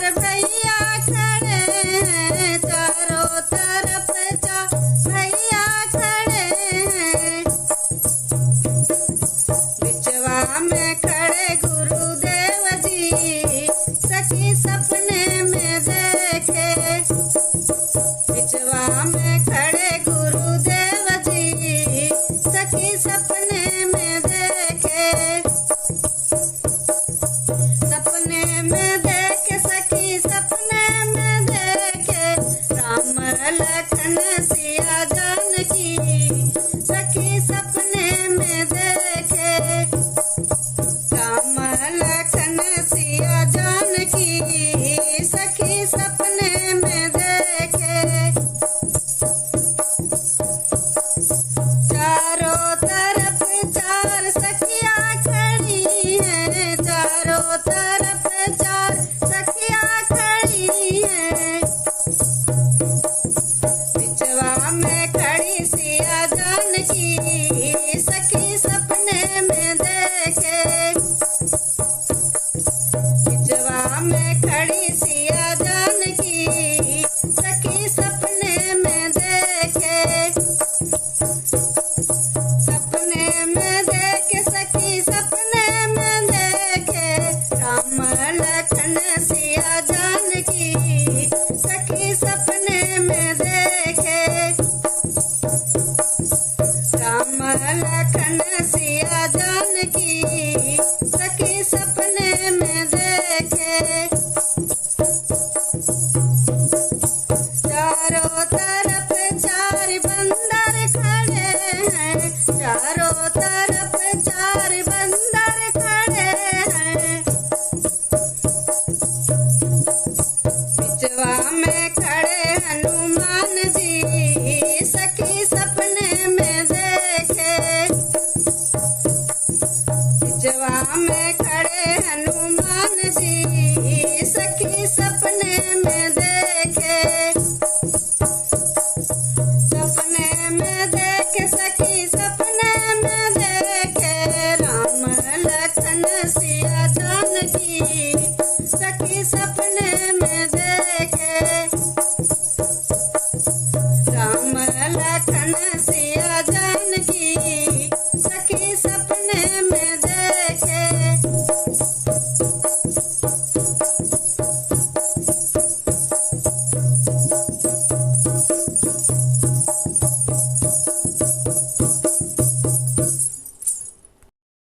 चार भैया खड़े हैं, चारों तरफ चार भैया खड़े हैं। बिचवा में खड़े गुरुदेव जी, सखी सपने में देखे। बिचवा में खड़े गुरुदेव जी, सखी सपने में देखे। सपने में देखे सखी सपने में देखे, राम लखन सिया जानकी, सखी सपने में देखे। राम लखन सिया जानकी, सखी सपने में देखे। चारों तरफ चार सखियां खड़ी हैं, चारों तरफ चार सखियां खड़ी हैं। बिचवा में खड़ी सिया जानकी, सखी सपने में देखे। बिचवा में खड़ी सिया जानकी, सखी सपने में देखे। सपने में देखे सखी सपने में देखे, राम लखन सिया जानकी, सखी सपने में देखे। राम लखन सिया जानकी, सखी सपने में देखे। चारों तरफ चार बंदर खड़े हैं, चारों तरफ चार बंदर खड़े हैं। बिचवा में खड़े हनुमान जी, सखी सपने में देखे। बिचवा में खड़े हनुमान जी, सखी सपने में देखे। सपने में देखे सखी सपने में देखे, राम लखन सिया जानकी, सखी सपने में देखे। राम लखन